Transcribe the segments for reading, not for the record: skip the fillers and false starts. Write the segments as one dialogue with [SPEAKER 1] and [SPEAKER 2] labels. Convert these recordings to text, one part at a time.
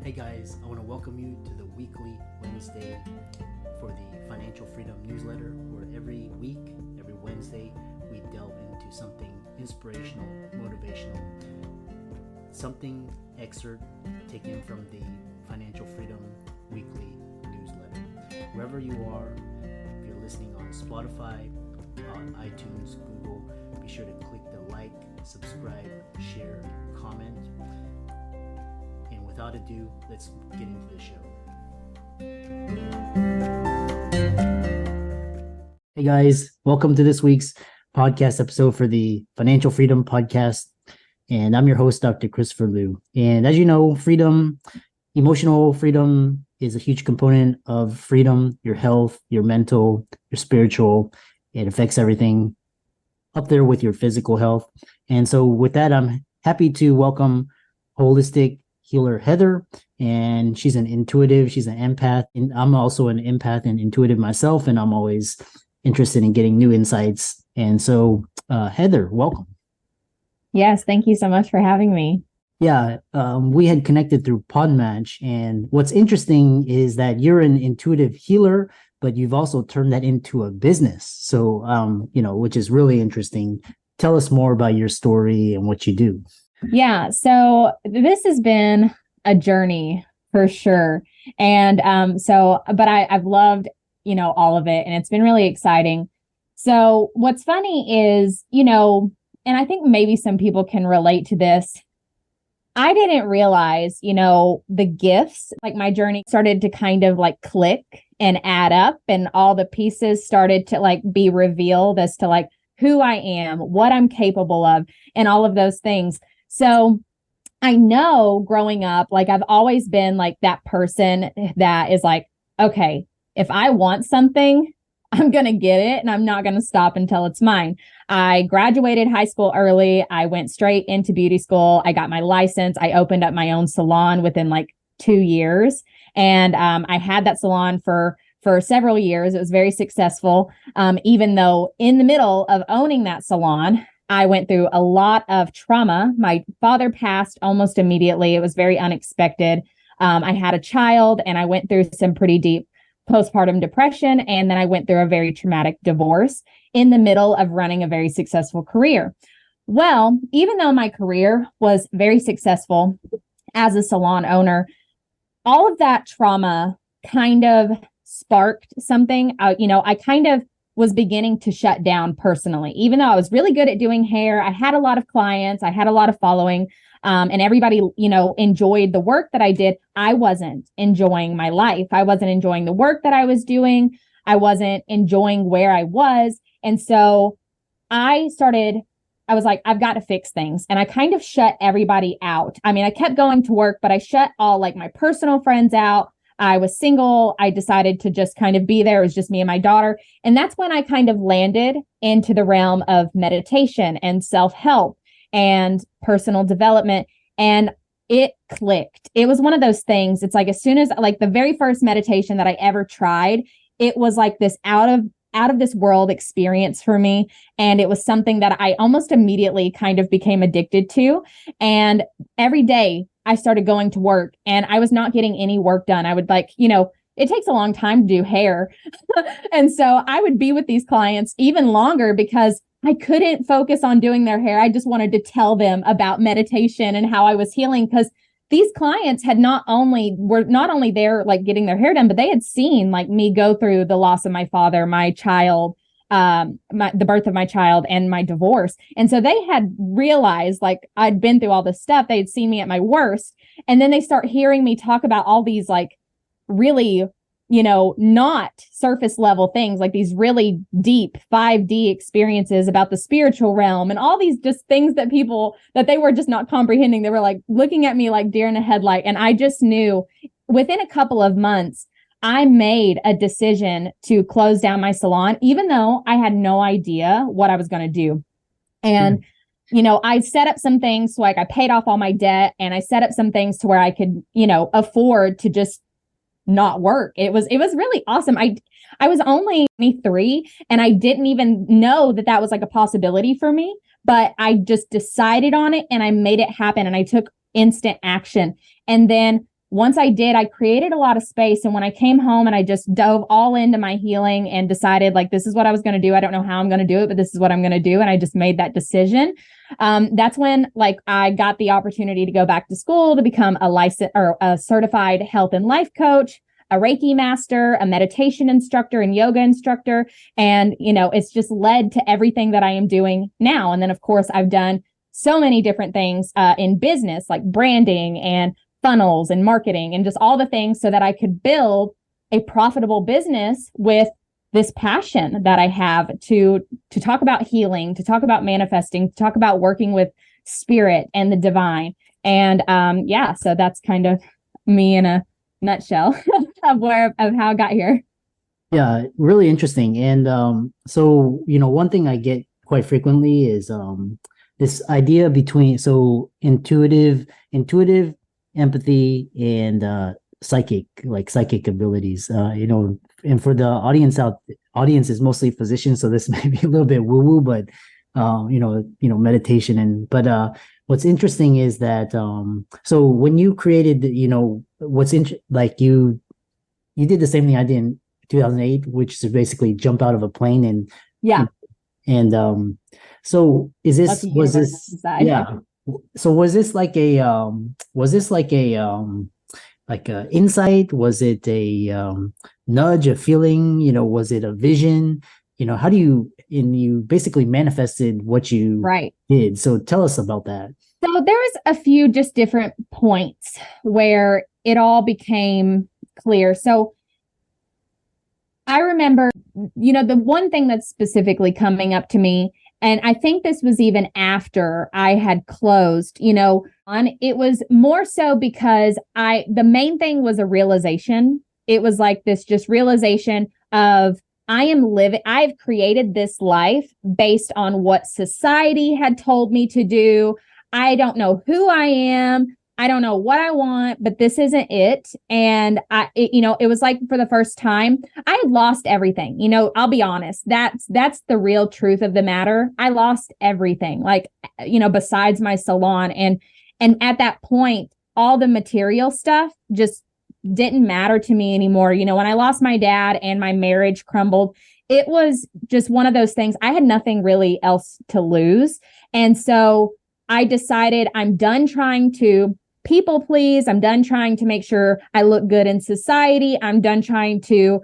[SPEAKER 1] Hey guys, I want to welcome you to the weekly Wednesday for the Financial Freedom newsletter, where every week, every Wednesday, we delve into something inspirational, motivational, something excerpt taken from the Financial Freedom weekly newsletter. Wherever you are, if you're listening on Spotify, on iTunes, Google, be sure to click the like, subscribe, share, comment. And without ado, let's get into the show. Hey guys, welcome to this week's podcast episode for the Financial Freedom Podcast. And I'm your host, Dr. Christopher Liu. And as you know, freedom, emotional freedom is a huge component of freedom, your health, your mental, your spiritual. It affects everything up there with your physical health. And so with that, I'm happy to welcome holistic healer Heather, and she's an intuitive, she's an empath, and I'm also an empath and intuitive myself, and I'm always interested in getting new insights. And so Heather, welcome.
[SPEAKER 2] Yes, thank you so much for having me.
[SPEAKER 1] Yeah, we had connected through Podmatch, and what's interesting is that you're an intuitive healer, but you've also turned that into a business. So, which is really interesting. Tell us more about your story and what you do.
[SPEAKER 2] Yeah, so this has been a journey for sure. And but I've loved, all of it, and it's been really exciting. So what's funny is, and I think maybe some people can relate to this. I didn't realize, the gifts, like my journey started to kind of like click and add up, and all the pieces started to like be revealed as to like who I am, what I'm capable of, and all of those things. So I know growing up, like I've always been like that person that is like, okay, if I want something, I'm going to get it, and I'm not going to stop until it's mine. I graduated high school early. I went straight into beauty school. I got my license. I opened up my own salon within like 2 years. And I had that salon for several years. It was very successful. Even though in the middle of owning that salon, I went through a lot of trauma. My father passed almost immediately. It was very unexpected. I had a child, and I went through some pretty deep postpartum depression. And then I went through a very traumatic divorce in the middle of running a very successful career. Well, even though my career was very successful as a salon owner, all of that trauma kind of sparked something. I kind of was beginning to shut down personally. Even though I was really good at doing hair, I had a lot of clients, I had a lot of following, and everybody, enjoyed the work that I did. I wasn't enjoying my life. I wasn't enjoying the work that I was doing. I wasn't enjoying where I was. And so I was like, I've got to fix things. And I kind of shut everybody out. I mean, I kept going to work, but I shut all like my personal friends out. I was single. I decided to just kind of be there. It was just me and my daughter. And that's when I kind of landed into the realm of meditation and self-help and personal development. And it clicked. It was one of those things. It's like, as soon as like the very first meditation that I ever tried, it was like this out of this world experience for me. And it was something that I almost immediately kind of became addicted to. And every day I started going to work, and I was not getting any work done. I would it takes a long time to do hair. And so I would be with these clients even longer because I couldn't focus on doing their hair. I just wanted to tell them about meditation and how I was healing, because these clients were not only there like getting their hair done, but they had seen like me go through the loss of my father, my child, the birth of my child, and my divorce. And so they had realized like I'd been through all this stuff. They had seen me at my worst. And then they start hearing me talk about all these like really, not surface level things, like these really deep 5D experiences about the spiritual realm and all these just things that they were just not comprehending. They were like looking at me like deer in a headlight. And I just knew within a couple of months, I made a decision to close down my salon, even though I had no idea what I was going to do. And, I set up some things, so like I paid off all my debt, and I set up some things to where I could, afford to just not work. It was really awesome. I was only 23, and I didn't even know that was like a possibility for me, but I just decided on it and I made it happen, and I took instant action. And then once I did, I created a lot of space. And when I came home and I just dove all into my healing and decided like, this is what I was going to do. I don't know how I'm going to do it, but this is what I'm going to do. And I just made that decision. That's when like I got the opportunity to go back to school to become a licensed or a certified health and life coach, a Reiki master, a meditation instructor and yoga instructor. And, it's just led to everything that I am doing now. And then of course I've done so many different things in business, like branding and funnels and marketing and just all the things so that I could build a profitable business with this passion that I have to talk about healing, to talk about manifesting, to talk about working with spirit and the divine. And so that's kind of me in a nutshell of how I got here.
[SPEAKER 1] Yeah, really interesting. And so, one thing I get quite frequently is this idea between intuitive empathy and psychic abilities. And for the audience is mostly physicians, so this may be a little bit woo-woo, but meditation what's interesting is that so when you created, you did the same thing I did in 2008, which is basically jump out of a plane and
[SPEAKER 2] yeah.
[SPEAKER 1] And so was this like a insight? Was it a nudge, a feeling? Was it a vision? How do you basically manifested what you did. So tell us about that.
[SPEAKER 2] So there was a few just different points where it all became clear. So I remember, the one thing that's specifically coming up to me, and I think this was even after I had closed, it was more so because the main thing was a realization. It was like this just realization of I've created this life based on what society had told me to do. I don't know who I am. I don't know what I want, but this isn't it. And it was like for the first time, I had lost everything. I'll be honest. That's the real truth of the matter. I lost everything, besides my salon. And at that point, all the material stuff just didn't matter to me anymore. When I lost my dad and my marriage crumbled, it was just one of those things. I had nothing really else to lose. And so I decided I'm done trying to people please. I'm done trying to make sure I look good in society. I'm done trying to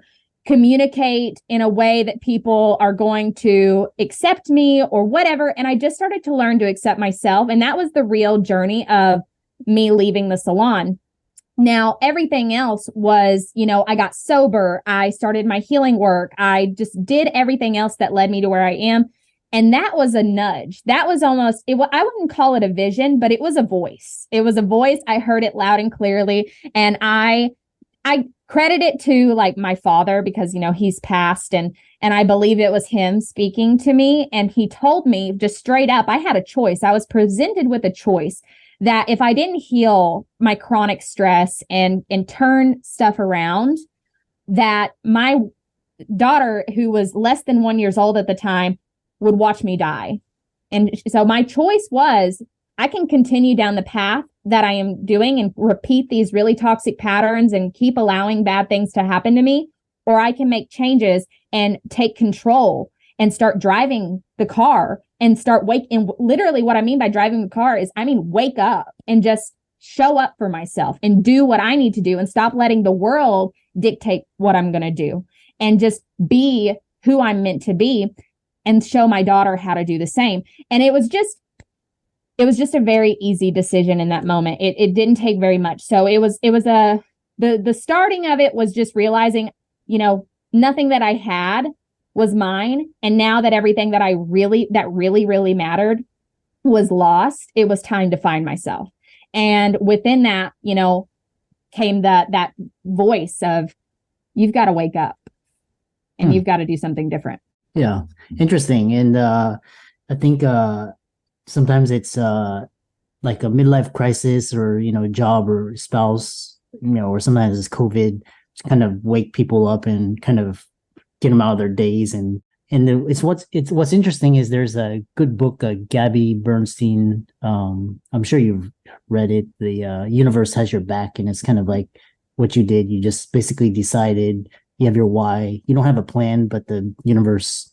[SPEAKER 2] communicate in a way that people are going to accept me or whatever. And I just started to learn to accept myself. And that was the real journey of me leaving the salon. Now, everything else was, I got sober. I started my healing work. I just did everything else that led me to where I am. And that was a nudge. That was almost, I wouldn't call it a vision, but it was a voice. It was a voice. I heard it loud and clearly. And I credit it to like my father because, he's passed and I believe it was him speaking to me. And he told me just straight up, I had a choice. I was presented with a choice that if I didn't heal my chronic stress and turn stuff around, that my daughter, who was less than 1 year old at the time, would watch me die. And so my choice was, I can continue down the path that I am doing and repeat these really toxic patterns and keep allowing bad things to happen to me, or I can make changes and take control and start driving the car and and literally what I mean by driving the car is, wake up and just show up for myself and do what I need to do and stop letting the world dictate what I'm going to do and just be who I'm meant to be and show my daughter how to do the same. And it was just a very easy decision in that moment. It didn't take very much. So the starting of it was just realizing, nothing that I had was mine. And now that everything that really mattered was lost, it was time to find myself. And within that, came that voice of, you've got to wake up and you've got to do something different.
[SPEAKER 1] Yeah. Interesting. And I think sometimes it's like a midlife crisis or, job or spouse, or sometimes it's COVID, to kind of wake people up and kind of get them out of their days and It's what's interesting is there's a good book, Gabby Bernstein. I'm sure you've read it. The Universe Has Your Back, and it's kind of like what you did. You just basically decided you have your why. You don't have a plan, but the universe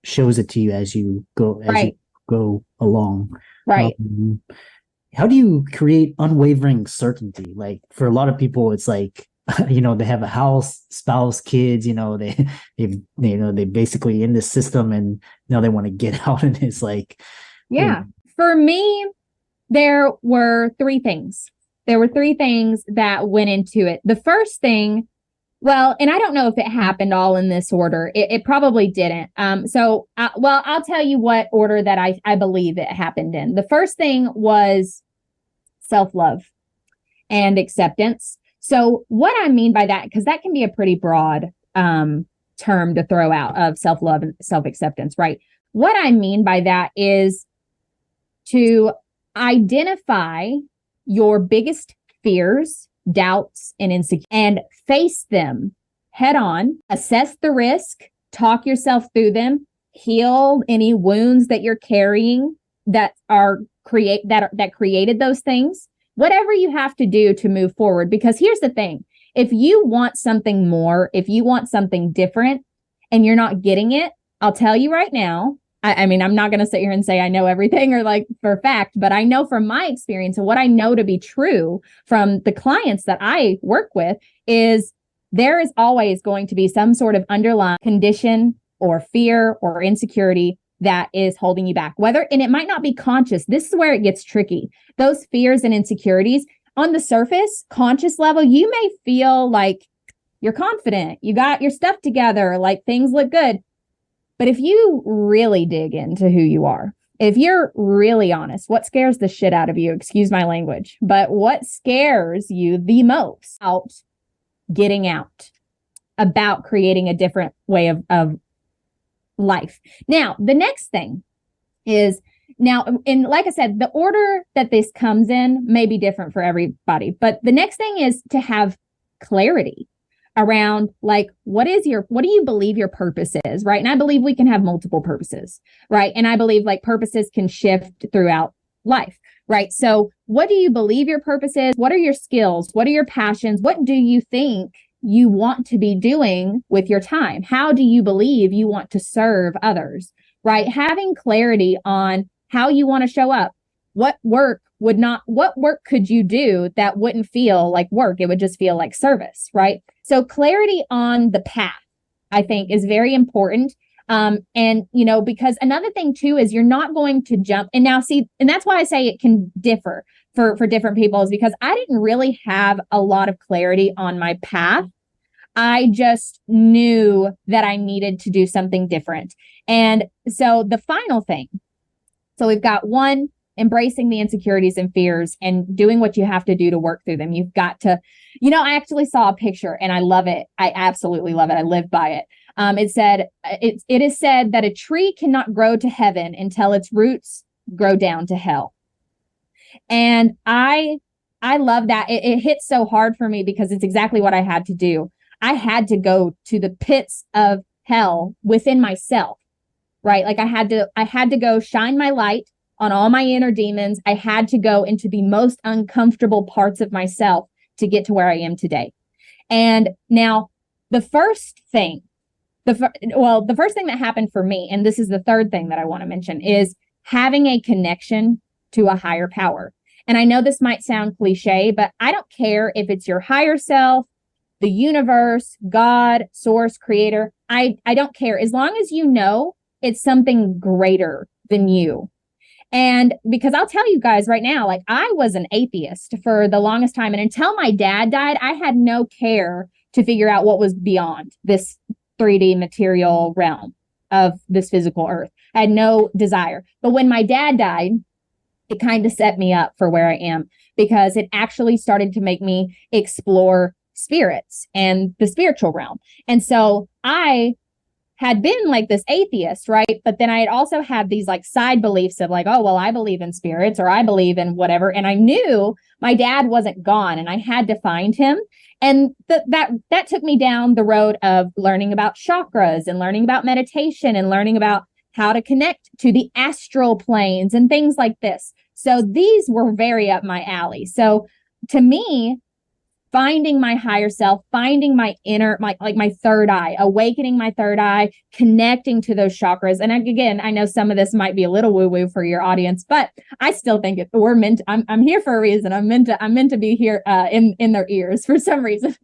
[SPEAKER 1] shows it to you as you go along.
[SPEAKER 2] Right.
[SPEAKER 1] How do you create unwavering certainty? Like for a lot of people, it's like they have a house, spouse, kids. They basically in this system, and now they want to get out. And it's like,
[SPEAKER 2] yeah. For me, there were three things. There were three things that went into it. The first thing, well, and I don't know if it happened all in this order. It probably didn't. I'll tell you what order that I believe it happened in. The first thing was self-love and acceptance. So what I mean by that, because that can be a pretty broad term to throw out of self-love and self-acceptance, right? What I mean by that is to identify your biggest fears, doubts, and insecurities, and face them head on, assess the risk, talk yourself through them, heal any wounds that you're carrying that created those things. Whatever you have to do to move forward. Because here's the thing, if you want something more, if you want something different and you're not getting it, I'll tell you right now, I mean, I'm not going to sit here and say I know everything or like for a fact, but I know from my experience and what I know to be true from the clients that I work with is there is always going to be some sort of underlying condition or fear or insecurity that is holding you back, and it might not be conscious. This is where it gets tricky. Those fears and insecurities on the surface, conscious level, you may feel like you're confident, you got your stuff together, like things look good. But if you really dig into who you are, if you're really honest, what scares the shit out of you, excuse my language, but what scares you the most about getting out, about creating a different way of life. Now, the next thing is like I said, the order that this comes in may be different for everybody, but the next thing is to have clarity around like, what do you believe your purpose is, right? And I believe we can have multiple purposes, right? And I believe like purposes can shift throughout life, right? So what do you believe your purpose is? What are your skills? What are your passions? What do you think you want to be doing with your time? How do you believe you want to serve others, right? Having clarity on how you want to show up. What work could you do that wouldn't feel like work? It would just feel like service, right? So clarity on the path, I think, is very important. Because another thing too is you're not going to jump. And now see, and that's why I say it can differ for different people, is because I didn't really have a lot of clarity on my path. I just knew that I needed to do something different. And so the final thing, so we've got one, embracing the insecurities and fears and doing what you have to do to work through them. You've got to, I actually saw a picture and I love it. I absolutely love it. I live by it. It is said that a tree cannot grow to heaven until its roots grow down to hell. And I love that. It hits so hard for me because it's exactly what I had to do. I had to go to the pits of hell within myself, right? Like I had to go shine my light on all my inner demons. I had to go into the most uncomfortable parts of myself to get to where I am today. And now the first thing that happened for me, and this is the third thing that I want to mention, is having a connection to a higher power. And I know this might sound cliche, but I don't care if it's your higher self, the universe, God, source, creator. I don't care. As long as you know it's something greater than you. And because I'll tell you guys right now, like I was an atheist for the longest time. And until my dad died, I had no care to figure out what was beyond this 3D material realm of this physical earth. I had no desire. But when my dad died, it kind of set me up for where I am, because it actually started to make me explore spirits and the spiritual realm. And so I had been like this atheist, right? But then I had also had these like side beliefs of like, oh, well, I believe in spirits or I believe in whatever. And I knew my dad wasn't gone and I had to find him. And that took me down the road of learning about chakras and learning about meditation and learning about how to connect to the astral planes and things like this. So these were very up my alley. So to me, finding my higher self, finding my inner, my third eye, awakening my third eye, connecting to those chakras. And again, I know some of this might be a little woo-woo for your audience, but I still think we're meant. I'm here for a reason. I'm meant to be here in their ears for some reason.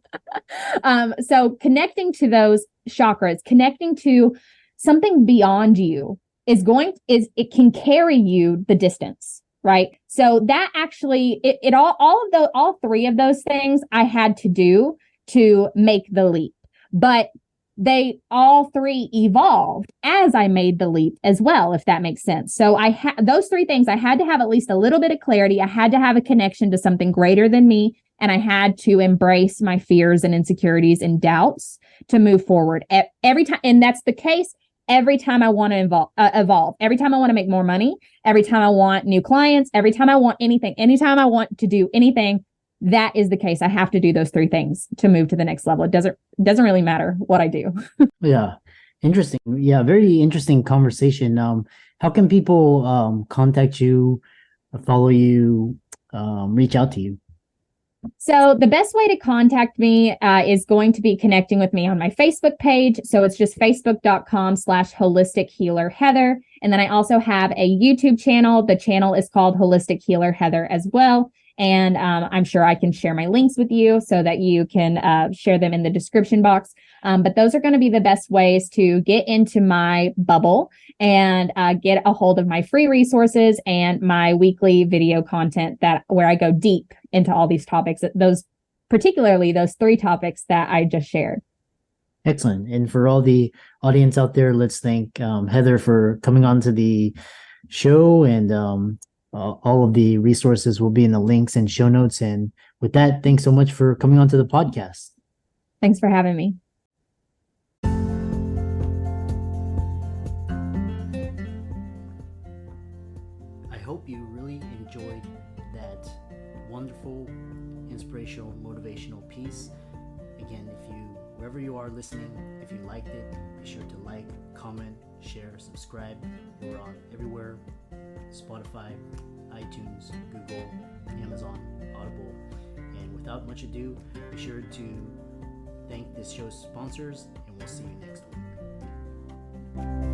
[SPEAKER 2] So connecting to those chakras, connecting to something beyond you it can carry you the distance. Right. So that actually, all three of those things I had to do to make the leap, but they all three evolved as I made the leap as well, if that makes sense. So those three things, I had to have at least a little bit of clarity. I had to have a connection to something greater than me. And I had to embrace my fears and insecurities and doubts to move forward every time. And that's the case every time I want to evolve, every time I want to make more money, every time I want new clients, every time I want anything, anytime I want to do anything, that is the case. I have to do those three things to move to the next level. It doesn't really matter what I do.
[SPEAKER 1] Yeah. Interesting. Yeah. Very interesting conversation. How can people contact you, follow you, reach out to you?
[SPEAKER 2] So the best way to contact me is going to be connecting with me on my Facebook page. So it's just facebook.com/holistic healer Heather. And then I also have a YouTube channel. The channel is called Holistic Healer Heather as well. And I'm sure I can share my links with you so that you can share them in the description box. But those are going to be the best ways to get into my bubble and get a hold of my free resources and my weekly video content where I go deep into all these topics, particularly those three topics that I just shared.
[SPEAKER 1] Excellent. And for all the audience out there, let's thank Heather for coming on to the show, and all of the resources will be in the links and show notes. And with that, thanks so much for coming on to the podcast.
[SPEAKER 2] Thanks for having me.
[SPEAKER 1] I hope you really enjoyed that wonderful, inspirational, motivational piece. Again, wherever you are listening, if you liked it, be sure to like, comment, share, subscribe. We're on everywhere: Spotify, iTunes, Google, Amazon, Audible. And without much ado, be sure to thank this show's sponsors, and we'll see you next week.